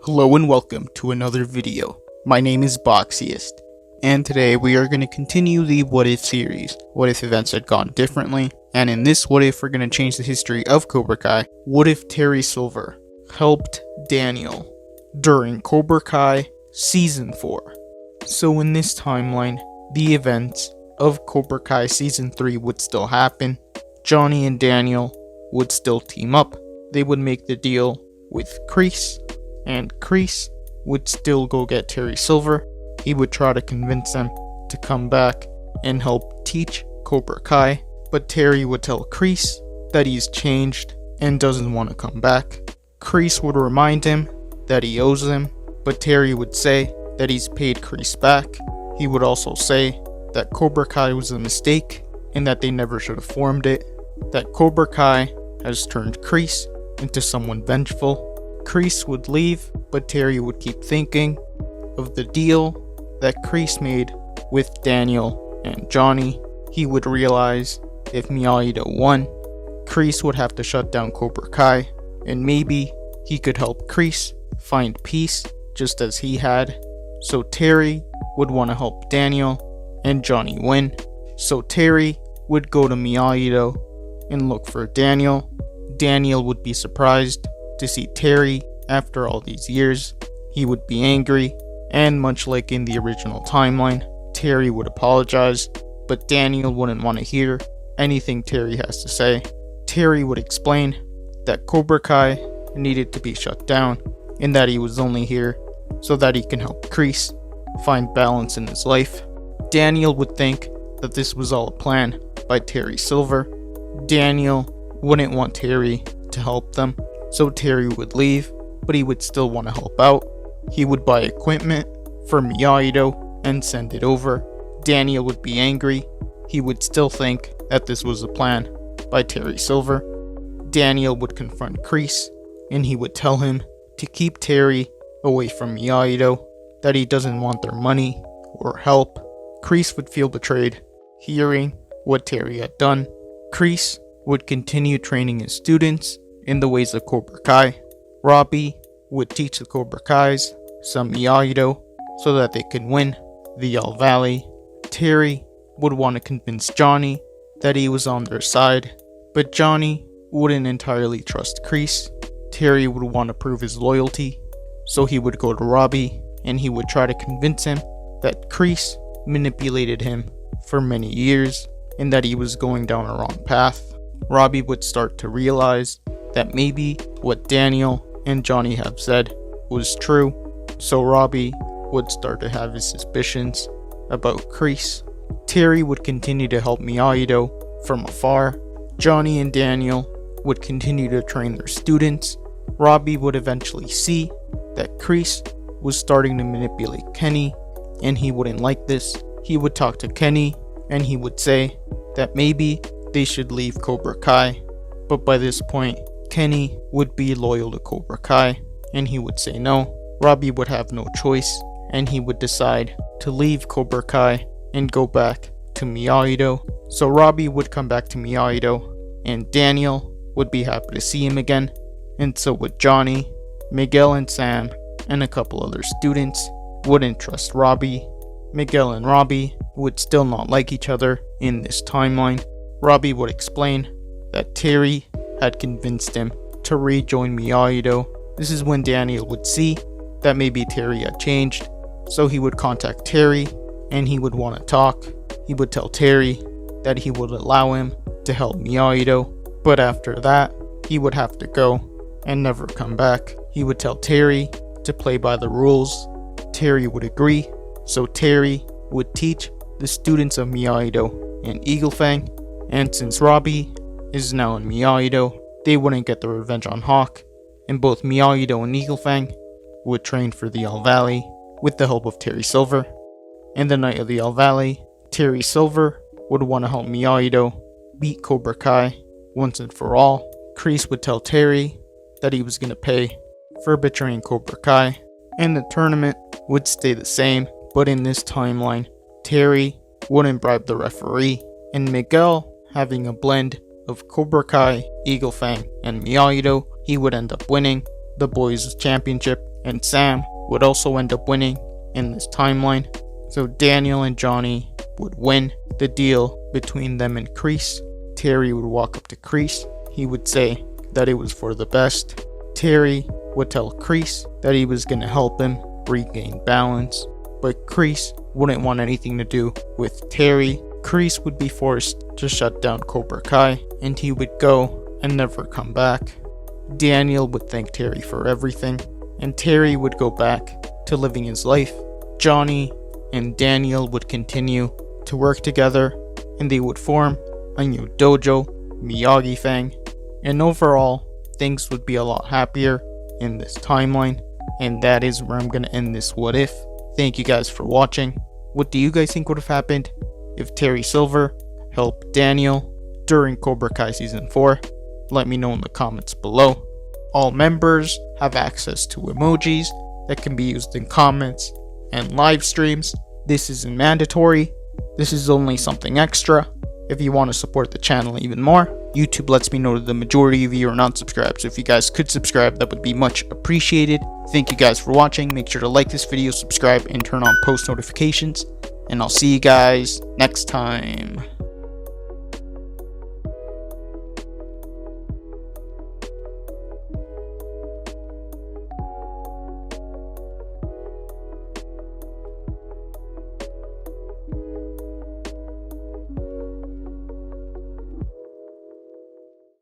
Hello and welcome to another video. My name is Boxiest, and today we are going to continue the What If series. What if events had gone differently? And in this What If, we're going to change the history of Cobra Kai. What if Terry Silver helped Daniel during Cobra Kai Season 4? So in this timeline, the events of Cobra Kai Season 3 would still happen. Johnny and Daniel would still team up. They would make the deal with Kreese, and Kreese would still go get Terry Silver. He would try to convince them to come back and help teach Cobra Kai, but Terry would tell Kreese that he's changed and doesn't want to come back. Kreese would remind him that he owes him, but Terry would say that he's paid Kreese back. He would also say that Cobra Kai was a mistake and that they never should have formed it, that Cobra Kai has turned Kreese into someone vengeful. Kreese would leave, but Terry would keep thinking of the deal that Kreese made with Daniel and Johnny. He would realize if Miyagi-Do won, Kreese would have to shut down Cobra Kai, and maybe he could help Kreese find peace just as he had. So Terry would want to help Daniel and Johnny win. So Terry would go to Miyagi-Do and look for Daniel. Daniel would be surprised to see Terry after all these years. He would be angry, and much like in the original timeline, Terry would apologize, but Daniel wouldn't want to hear anything Terry has to say. Terry would explain that Cobra Kai needed to be shut down, and that he was only here so that he can help Kreese find balance in his life. Daniel would think that this was all a plan by Terry Silver. Daniel wouldn't want Terry to help them, so Terry would leave, but he would still want to help out. He would buy equipment for Miyagi-Do and send it over. Daniel would be angry. He would still think that this was a plan by Terry Silver. Daniel would confront Kreese, and he would tell him to keep Terry away from Miyagi-Do, that he doesn't want their money or help. Kreese would feel betrayed, hearing what Terry had done. Kreese would continue training his students in the ways of Cobra Kai. Robbie would teach the Cobra Kais some Miyagi-Do so that they could win the All Valley. Terry would want to convince Johnny that he was on their side, but Johnny wouldn't entirely trust Kreese. Terry would want to prove his loyalty, so he would go to Robbie and he would try to convince him that Kreese manipulated him for many years and that he was going down a wrong path. Robbie would start to realize that maybe what Daniel and Johnny have said was true, so Robbie would start to have his suspicions about Kreese. Terry would continue to help Miyagi-Do from afar. Johnny and Daniel would continue to train their students. Robbie would eventually see that Kreese was starting to manipulate Kenny, and he wouldn't like this. He would talk to Kenny, and he would say that maybe they should leave Cobra Kai, but by this point, Kenny would be loyal to Cobra Kai, and he would say no. Robbie would have no choice, and he would decide to leave Cobra Kai and go back to Miyagi-Do. So Robbie would come back to Miyagi-Do, and Daniel would be happy to see him again, and so would Johnny. Miguel and Sam and a couple other students wouldn't trust Robbie. Miguel and Robbie would still not like each other in this timeline. Robbie would explain that Terry had convinced him to rejoin Miyagi-Do. This is when Daniel would see that maybe Terry had changed, so he would contact Terry and he would want to talk. He would tell Terry that he would allow him to help Miyagi-Do, but after that, he would have to go and never come back. He would tell Terry to play by the rules. Terry would agree, so Terry would teach the students of Miyagi-Do and Eagle Fang, and since Robbie is now in Miyagi-Do, they wouldn't get the revenge on Hawk, and both Miyagi-Do and Eagle Fang would train for the All Valley with the help of Terry Silver. And the night of the All Valley, Terry Silver would want to help Miyagi-Do beat Cobra Kai once and for all. Kreese would tell Terry that he was going to pay for betraying Cobra Kai, and the tournament would stay the same, but in this timeline, Terry wouldn't bribe the referee, and Miguel, having a blend of Cobra Kai, Eagle Fang, and Miyagi-Do, he would end up winning the boys' championship. and Sam would also end up winning in this timeline. So Daniel and Johnny would win the deal between them and Kreese. Terry would walk up to Kreese. He would say that it was for the best. Terry would tell Kreese that he was going to help him regain balance, but Kreese wouldn't want anything to do with Terry. Kreese would be forced to shut down Cobra Kai, and he would go and never come back. Daniel would thank Terry for everything, and Terry would go back to living his life. Johnny and Daniel would continue to work together, and they would form a new dojo, Miyagi Fang, and overall, things would be a lot happier in this timeline, and that is where I'm going to end this what if. Thank you guys for watching. What do you guys think would have happened if Terry Silver helped Daniel during Cobra Kai Season 4? Let me know in the comments below. All members have access to emojis that can be used in comments and live streams. This isn't mandatory. This is only something extra if you want to support the channel even more. YouTube lets me know that the majority of you are not subscribed, so if you guys could subscribe, that would be much appreciated. Thank you guys for watching. Make sure to like this video, subscribe, and turn on post notifications. And I'll see you guys next time.